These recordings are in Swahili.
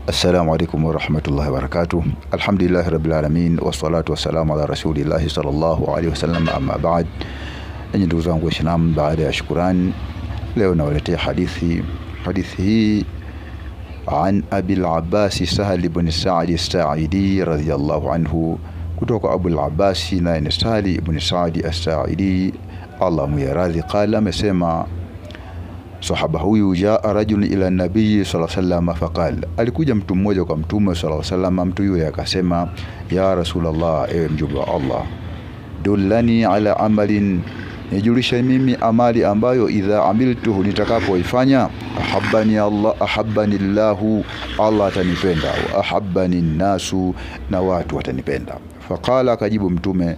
Assalamu alaikum warahmatullahi wabarakatuh. Alhamdulillahi rabbil alamin, wassalatu wassalamu ala rasulillahi sallallahu alaihi wasallam, amma ba'd. Enyi ndugu zangu Waislamu, baada ya shukrani, leo nawaletea hadithi hii an Abi al-Abbas Sahal ibn Sa'd as-Sa'idi radhiyallahu anhu, kutoka Abu al-Abbas na Sahal ibn Sa'd as-Sa'idi, Allah muyaradhi, qala, amesema sahaba huyu, jaa rajul ila nabii sallallahu alaihi wasallam faqal, alikuja mtu mmoja kwa mtume sallallahu alaihi wasallam. Mtu yule akasema, ya Rasulullah, ewe mjumbe wa Allah, dullani ala amalin, nijulisha mimi amali ambayo idha amiltuhu, nitakapoifanya, ahabbani Allah, ahabbani Allahu, Allah atanipenda, wa ahabbani nasu, na watu watanipenda. Faqala, akajibu mtume,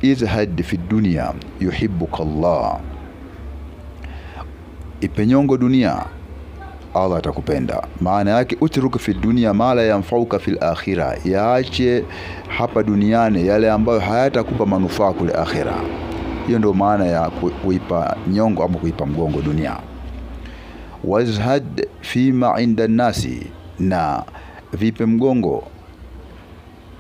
izhad fi dunya yuhibbuka Allah, ipenyongo dunia, Allah atakupenda. Maana yake utruku fi dunia ma la yanfauka fil akhirah, yaache hapa duniani yale ambayo hayatakupa manufaa kule akhira. Hiyo ndio maana ya kuipa nyongo ama kuipa mgongo dunia. Wazhad fima inda nasi, na vipe mgongo,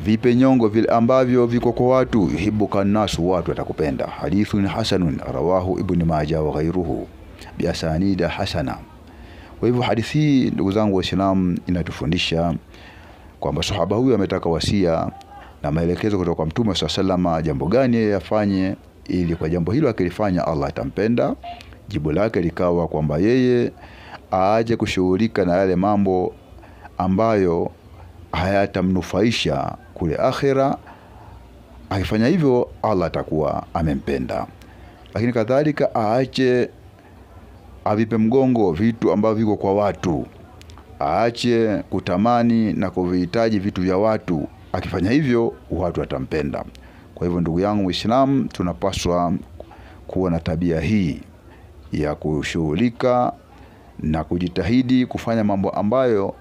vipe nyongo vile ambavyo viko kwa watu, yuhibbuka nasu, watu watakupenda. Hadithun hasanun rawahu Ibn Majah wa ghayruhu biasanida hasana. Kwa hivyo hadithi hii, ndugu zangu Waislamu, inatufundisha kwamba sahaba huyu ametaka wasia na maelekezo kutoka kwa Mtume SAW, jambo gani yeye afanye ili kwa jambo hilo akilifanya Allah atampenda. Jibu lake likawa kwamba yeye aaje kushughulika na yale mambo ambayo hayatamnufaisha kule akhira. Akifanya hivyo Allah atakuwa amempenda. Lakini kadhalika aache, avipe mgongo vitu ambavyo viko kwa watu, aache kutamani na kuvihitaji vitu vya watu. Akifanya hivyo watu watampenda. Kwa hivyo ndugu yangu Muislamu, tunapaswa kuwa na tabia hii ya kushughulika na kujitahidi kufanya mambo ambayo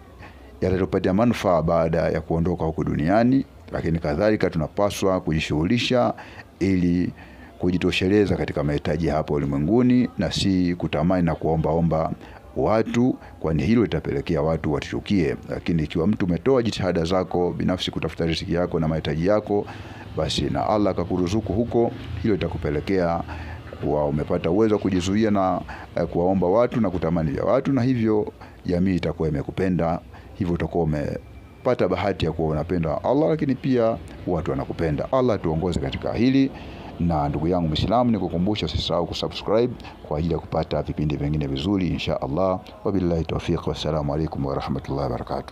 yatatupatia manufaa baada ya kuondoka huku duniani. Lakini kadhalika tunapaswa kujishughulisha ili kujitosheleza katika mahitaji hapo ulimwenguni, na si kutamani na kuomba watu, kwani hilo litapelekea watu watuchukie. Lakini ikiwa mtu umetoa jitihada zako binafsi kutafuta riziki yako na mahitaji yako, basi na Allah akakuruzuku huko, hilo litakupelekea kuwa umepata uwezo wa kujizuia na kuwaomba watu na kutamani vya watu, na hivyo jamii itakuwa imekupenda. Hivyo utakuwa umepata bahati ya kuwa unapenda Allah, lakini pia watu wanakupenda. Allah tuongoze katika hili. Na ndugu yangu Muislamu, nikukumbusha usisahau kusubscribe kwa ajili ya kupata vipindi vingine vizuri insha Allah. Wabillahi tawfiq, wassalamu alaikum warahmatullahi wabarakatuh.